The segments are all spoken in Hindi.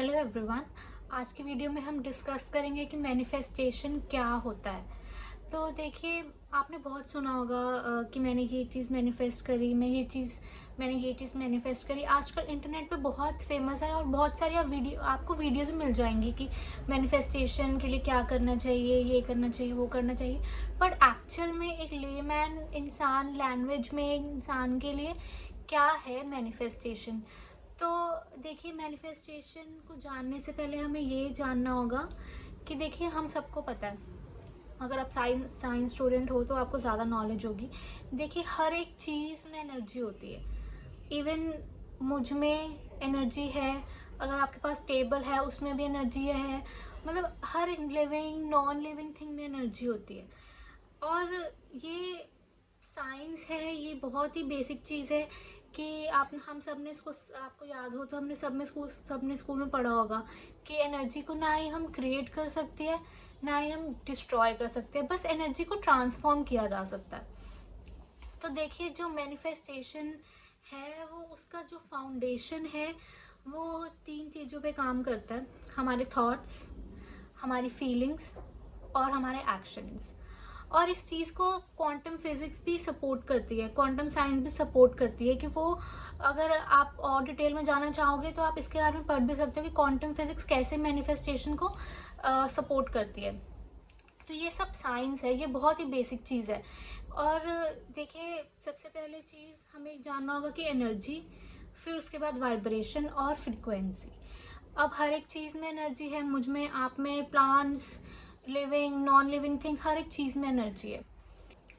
Hello everyone. आज की वीडियो में हम डिस्कस करेंगे कि मैनिफेस्टेशन क्या होता है। तो देखिए, आपने बहुत सुना होगा कि मैंने ये चीज़ मैनिफेस्ट करी, मैंने ये चीज़ मैनिफेस्ट करी। आजकल इंटरनेट पे बहुत फेमस है और बहुत सारी आपको वीडियोज़ मिल जाएंगी कि मैनिफेस्टेशन के लिए क्या करना चाहिए, ये करना चाहिए, वो करना चाहिए। बट एक्चुअल में एक लेमैन इंसान लैंग्वेज में इंसान के लिए क्या है मैनिफेस्टेशन। तो देखिए, मैनिफेस्टेशन को जानने से पहले हमें ये जानना होगा कि देखिए, हम सबको पता है, अगर आप साइंस स्टूडेंट हो तो आपको ज़्यादा नॉलेज होगी। देखिए, हर एक चीज़ में एनर्जी होती है। इवन मुझ में एनर्जी है, अगर आपके पास टेबल है उसमें भी एनर्जी है। मतलब हर लिविंग नॉन लिविंग थिंग में एनर्जी होती है। और ये साइंस है, ये बहुत ही बेसिक चीज़ है कि आप हम सब ने इसको, आपको याद हो तो हमने सब ने स्कूल में पढ़ा होगा कि एनर्जी को ना ही हम क्रिएट कर सकते हैं, ना ही हम डिस्ट्रॉय कर सकते हैं, बस एनर्जी को ट्रांसफॉर्म किया जा सकता है। तो देखिए, जो मैनिफेस्टेशन है वो उसका जो फाउंडेशन है वो तीन चीज़ों पे काम करता है: हमारे थॉट्स, हमारी फीलिंग्स और हमारे एक्शंस। और इस चीज़ को क्वांटम फिजिक्स भी सपोर्ट करती है, क्वांटम साइंस भी सपोर्ट करती है कि वो, अगर आप और डिटेल में जानना चाहोगे तो आप इसके बारे में पढ़ भी सकते हो कि क्वांटम फिजिक्स कैसे मैनिफेस्टेशन को सपोर्ट करती है। तो ये सब साइंस है, ये बहुत ही बेसिक चीज़ है। और देखिए, सबसे पहले चीज़ हमें जानना होगा कि एनर्जी, फिर उसके बाद वाइब्रेशन और फ्रिक्वेंसी। अब हर एक चीज़ में एनर्जी है, मुझ में, आप में, plants, living non living thing, हर एक चीज़ में एनर्जी है।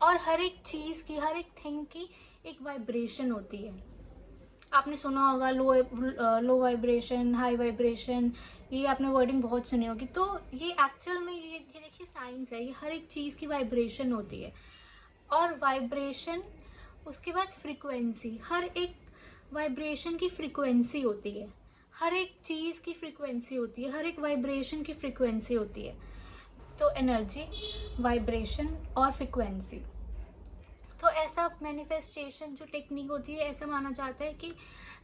और हर एक चीज़ की, हर एक थिंग की एक वाइब्रेशन होती है। आपने सुना होगा लो वाइब्रेशन, हाई वाइब्रेशन, ये आपने वर्डिंग बहुत सुनी होगी। तो ये एक्चुअल में ये देखिए साइंस है, ये हर एक चीज़ की वाइब्रेशन होती है। और वाइब्रेशन, उसके बाद फ्रीक्वेंसी, हर एक वाइब्रेशन की फ्रीक्वेंसी होती है, हर एक चीज़ की फ्रीक्वेंसी होती है, हर एक वाइब्रेशन की फ्रीक्वेंसी होती है। तो एनर्जी, वाइब्रेशन और फ्रीक्वेंसी। तो ऐसा मैनिफेस्टेशन जो टेक्निक होती है, ऐसा माना जाता है कि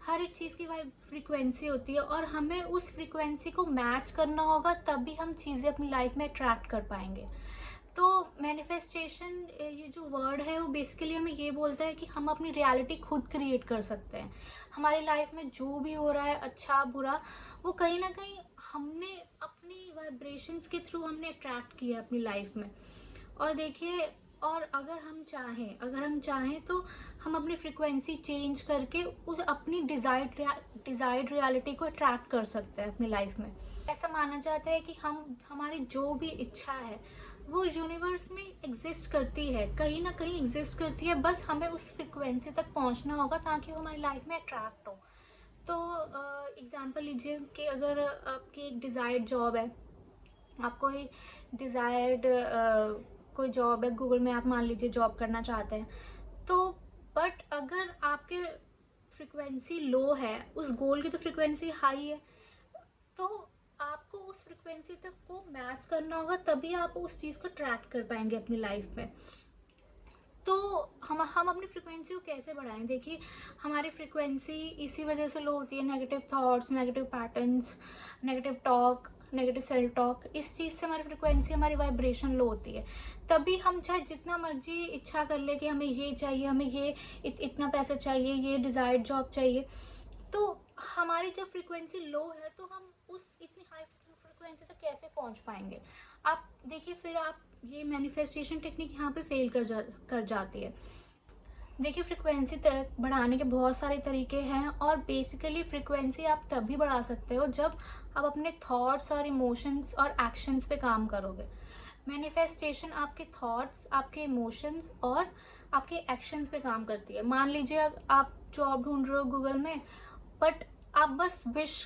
हर एक चीज़ की वाइब फ्रीक्वेंसी होती है और हमें उस फ्रीक्वेंसी को मैच करना होगा, तभी हम चीज़ें अपनी लाइफ में अट्रैक्ट कर पाएंगे। तो मैनिफेस्टेशन, ये जो वर्ड है वो बेसिकली हमें ये बोलता है कि हम अपनी रियलिटी खुद क्रिएट कर सकते हैं। हमारी लाइफ में जो भी हो रहा है, अच्छा बुरा, वो कहीं ना कहीं हमने अपनी वाइब्रेशंस के थ्रू हमने अट्रैक्ट किया अपनी लाइफ में। और देखिए, और अगर हम चाहें तो हम अपनी फ्रिक्वेंसी चेंज करके उस अपनी डिजायर्ड रियलिटी को अट्रैक्ट कर सकते हैं अपनी लाइफ में। ऐसा माना जाता है कि हम, हमारी जो भी इच्छा है वो यूनिवर्स में एग्जिस्ट करती है, कहीं ना कहीं एग्जिस्ट करती है, बस हमें उस फ्रिक्वेंसी तक पहुंचना होगा ताकि वो हमारी लाइफ में अट्रैक्ट हो। तो एग्जांपल लीजिए कि अगर आपकी एक डिज़ायर्ड जॉब है, आपको ही डिज़ायर्ड कोई जॉब है, गूगल में आप मान लीजिए जॉब करना चाहते हैं, तो बट अगर आपके फ्रिक्वेंसी लो है, उस गोल की तो फ्रिक्वेंसी हाई है, तो आपको उस फ्रिक्वेंसी तक को मैच करना होगा, तभी आप उस चीज़ को ट्रैक कर पाएंगे अपनी लाइफ में। तो हम अपनी फ्रिक्वेंसी को कैसे बढ़ाएं? देखिए, हमारी फ्रिक्वेंसी इसी वजह से लो होती है: negative thoughts, negative patterns, negative talk, negative self talk. इस चीज़ से हमारी फ्रिक्वेंसी, हमारी वाइब्रेशन लो होती है। तभी हम चाहे जितना मर्जी इच्छा कर ले कि हमें ये चाहिए, हमें ये इतना पैसा चाहिए, ये डिज़ायर्ड जॉब चाहिए, तो हमारी जब फ्रिक्वेंसी लो है तो हम उस इतनी हाई फ्रिक्वेंसी तक कैसे पहुंच पाएंगे? आप देखिए, फिर आप, ये मैनिफेस्टेशन टेक्निक यहाँ पे फेल कर जाती है। देखिए, फ्रिक्वेंसी तक बढ़ाने के बहुत सारे तरीके हैं और बेसिकली फ्रिक्वेंसी आप तभी बढ़ा सकते हो जब आप अपने थॉट्स और इमोशंस और एक्शंस पे काम करोगे। मैनिफेस्टेशन आपके थॉट्स, आपके इमोशंस और आपके एक्शंस पे काम करती है। मान लीजिए आप जॉब ढूंढ रहे हो गूगल में, बट आप बस विश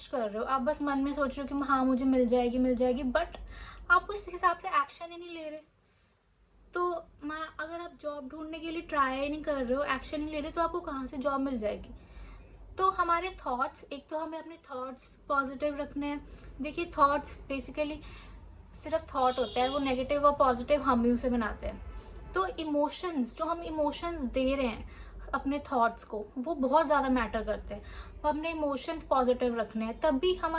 कर रहे हो, आप बस मन में सोच रहे हो कि हाँ मुझे मिल जाएगी, बट आप उस हिसाब से एक्शन ही नहीं ले रहे। तो मैं, अगर आप जॉब ढूंढने के लिए ट्राई नहीं कर रहे हो, एक्शन नहीं ले रहे, तो आपको कहाँ से जॉब मिल जाएगी? तो हमारे थॉट्स, एक तो हमें अपने थॉट्स पॉजिटिव रखने हैं। देखिए, थॉट्स बेसिकली सिर्फ थॉट होता है, वो नेगेटिव और पॉजिटिव हम ही उसे बनाते हैं। तो इमोशंस, जो हम इमोशंस दे रहे हैं अपने थॉट्स को, वो बहुत ज़्यादा मैटर करते हैं। अपने इमोशंस पॉजिटिव रखने हैं, तब भी हम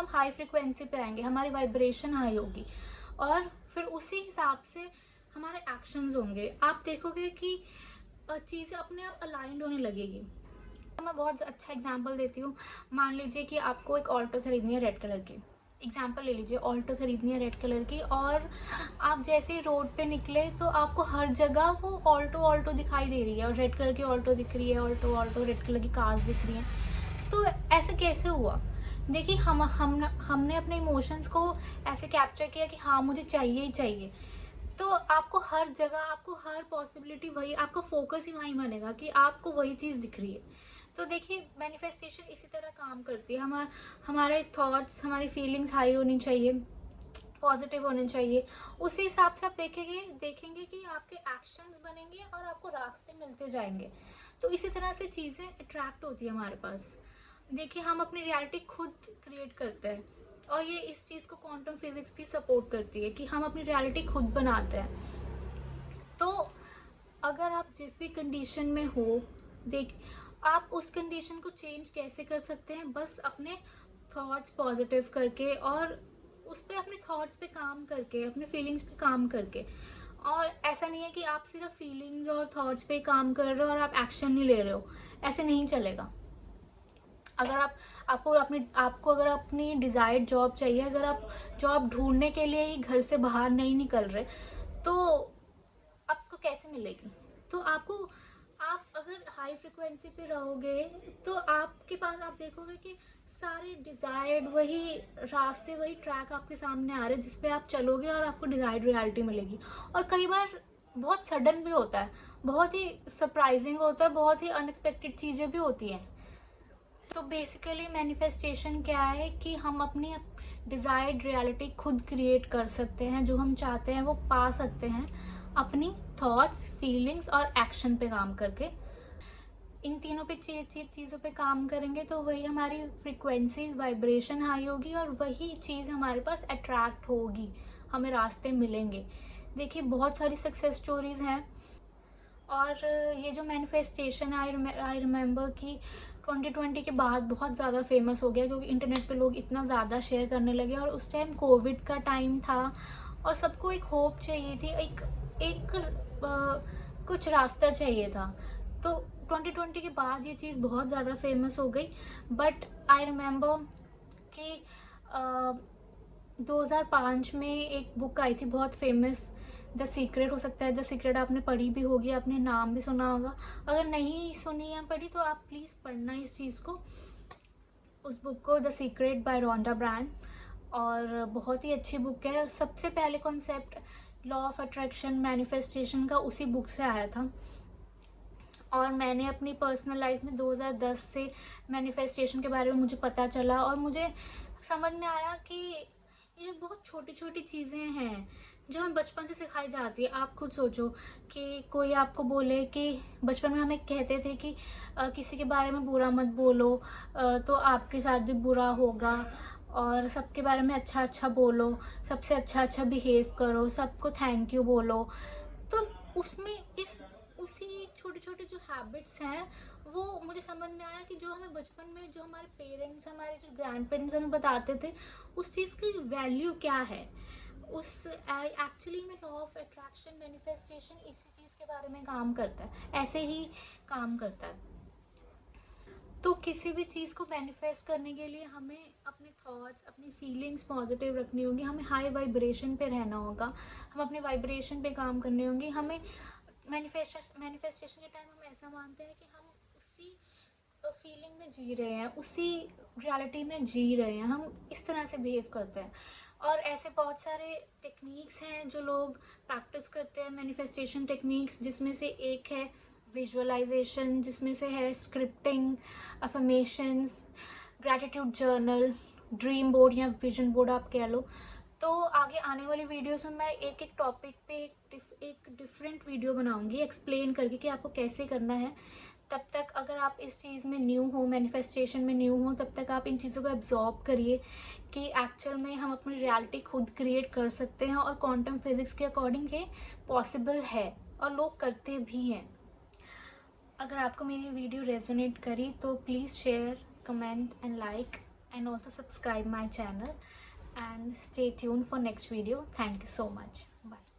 हाई फ्रिक्वेंसी पे आएंगे, हमारी वाइब्रेशन हाई होगी और फिर उसी हिसाब से हमारे एक्शंस होंगे। आप देखोगे कि चीज़ें अपने आप अलाइंड होने लगेगी। तो मैं बहुत अच्छा एग्जांपल देती हूँ। मान लीजिए कि आपको एक ऑल्टो खरीदनी है रेड कलर की, एग्जांपल ले लीजिए, ऑल्टो खरीदनी है रेड कलर की, और आप जैसे ही रोड पे निकले तो आपको हर जगह वो ऑल्टो ऑल्टो दिखाई दे रही है, और रेड कलर की ऑल्टो दिख रही है, ऑल्टो ऑल्टो रेड कलर की कार्स दिख रही हैं। तो ऐसे कैसे हुआ? देखिए, हमने अपने इमोशंस को ऐसे कैप्चर किया कि हाँ मुझे चाहिए ही चाहिए। तो आपको हर जगह, आपको हर पॉसिबिलिटी वही, आपका फोकस ही वहीं बनेगा कि आपको वही चीज़ दिख रही है। तो देखिए, मैनिफेस्टेशन इसी तरह काम करती है। हमारे थॉट्स, हमारी फीलिंग्स हाई होनी चाहिए, पॉजिटिव होने चाहिए। उसी हिसाब से आप देखेंगे कि आपके एक्शंस बनेंगे और आपको रास्ते मिलते जाएंगे। तो इसी तरह से चीज़ें अट्रैक्ट होती है हमारे पास। देखिए, हम अपनी रियलिटी खुद क्रिएट करते हैं, और ये इस चीज़ को क्वांटम फिजिक्स भी सपोर्ट करती है कि हम अपनी रियलिटी खुद बनाते हैं। तो अगर आप जिस भी कंडीशन में हो, देख आप उस कंडीशन को चेंज कैसे कर सकते हैं? बस अपने थॉट्स पॉजिटिव करके, और उस पर अपने थॉट्स पे काम करके, अपने फीलिंग्स पे काम करके। और ऐसा नहीं है कि आप सिर्फ फीलिंग्स और थॉट्स पे काम कर रहे हो और आप एक्शन नहीं ले रहे हो, ऐसे नहीं चलेगा। अगर आपको अगर अपनी डिज़ायर्ड जॉब चाहिए, अगर आप जॉब ढूंढने के लिए ही घर से बाहर नहीं निकल रहे, तो आपको कैसे मिलेगी? तो आप अगर हाई फ्रिक्वेंसी पे रहोगे तो आपके पास, आप देखोगे कि सारे डिज़ायर्ड वही रास्ते, वही ट्रैक आपके सामने आ रहे हैं जिस पे आप चलोगे और आपको डिज़ायर्ड रियलिटी मिलेगी। और कई बार बहुत सडन भी होता है, बहुत ही सरप्राइजिंग होता है, बहुत ही अनएक्सपेक्टेड चीज़ें भी होती हैं। तो बेसिकली मैनिफेस्टेशन क्या है कि हम अपनी डिज़ायर्ड रियलिटी खुद क्रिएट कर सकते हैं, जो हम चाहते हैं वो पा सकते हैं अपनी थॉट्स, फीलिंग्स और एक्शन पे काम करके। इन तीनों पे चीज़ों पे काम करेंगे तो वही हमारी फ्रीक्वेंसी, वाइब्रेशन हाई होगी, और वही चीज़ हमारे पास अट्रैक्ट होगी, हमें रास्ते मिलेंगे। देखिए, बहुत सारी सक्सेस स्टोरीज़ हैं, और ये जो मैनिफेस्टेशन आई रिमेंबर कि 2020 के बाद बहुत ज़्यादा फेमस हो गया, क्योंकि इंटरनेट पे लोग इतना ज़्यादा शेयर करने लगे, और उस टाइम कोविड का टाइम था और सबको एक होप चाहिए थी, एक कुछ रास्ता चाहिए था। तो 2020 के बाद ये चीज़ बहुत ज़्यादा फेमस हो गई। बट आई रिमेंबर कि 2005 में एक बुक आई थी बहुत फेमस, द सीक्रेट। हो सकता है द सीक्रेट आपने पढ़ी भी होगी, आपने नाम भी सुना होगा। अगर नहीं सुनी या पढ़ी तो आप प्लीज़ पढ़ना इस चीज़ को, उस बुक को, the secret by Rhonda Bryan. और बहुत ही अच्छी बुक है। सबसे पहले concept law of attraction, manifestation का उसी बुक से आया था। और मैंने अपनी पर्सनल लाइफ में 2010 से मैनिफेस्टेशन के बारे में मुझे पता चला, और मुझे समझ में आया कि ये बहुत छोटी छोटी चीज़ें हैं जो हमें बचपन से सिखाई जाती है। आप खुद सोचो कि कोई आपको बोले कि बचपन में हमें कहते थे कि किसी के बारे में बुरा मत बोलो, तो आपके साथ भी बुरा होगा, और सबके बारे में अच्छा अच्छा बोलो, सबसे अच्छा अच्छा बिहेव करो, सबको थैंक यू बोलो। तो उसमें इस उसी छोटे छोटे जो हैबिट्स हैं, वो मुझे समझ में आया कि जो हमें बचपन में, जो हमारे पेरेंट्स, हमारे जो ग्रैंड पेरेंट्स हमें बताते थे, उस चीज़ की वैल्यू क्या है। उस एक्चुअली में लॉ ऑफ अट्रैक्शन, मैनिफेस्टेशन इसी चीज़ के बारे में काम करता है, ऐसे ही काम करता है। तो किसी भी चीज़ को मैनिफेस्ट करने के लिए हमें अपने थॉट्स, अपनी फीलिंग्स पॉजिटिव रखनी होगी, हमें हाई वाइब्रेशन पे रहना होगा, हम अपने वाइब्रेशन पे काम करने होंगे। हमें मैनिफेस्टेशन के टाइम हम ऐसा मानते हैं कि हम उसी फीलिंग में जी रहे हैं, उसी रियलिटी में जी रहे हैं, हम इस तरह से बिहेव करते हैं। और ऐसे बहुत सारे टेक्निक्स हैं जो लोग प्रैक्टिस करते हैं, मैनिफेस्टेशन टेक्निक्स, जिसमें से एक है विजुअलाइजेशन, जिसमें से है scripting, affirmations, gratitude journal, dream board या विजन बोर्ड आप कह लो। तो आगे आने वाली वीडियोस में मैं एक एक टॉपिक पे एक डिफरेंट वीडियो बनाऊंगी एक्सप्लेन करके कि आपको कैसे करना है। तब तक अगर आप इस चीज़ में न्यू हो, मैनिफेस्टेशन में न्यू हो, तब तक आप इन चीज़ों को एब्जॉर्ब करिए कि एक्चुअल में हम अपनी रियलिटी खुद क्रिएट कर सकते हैं, और क्वांटम फिजिक्स के अकॉर्डिंग ये पॉसिबल है और लोग करते भी हैं। अगर आपको मेरी वीडियो रेजोनेट करी तो please share, comment and like, and also subscribe my channel, and stay tuned for next video. Thank you so much. Bye.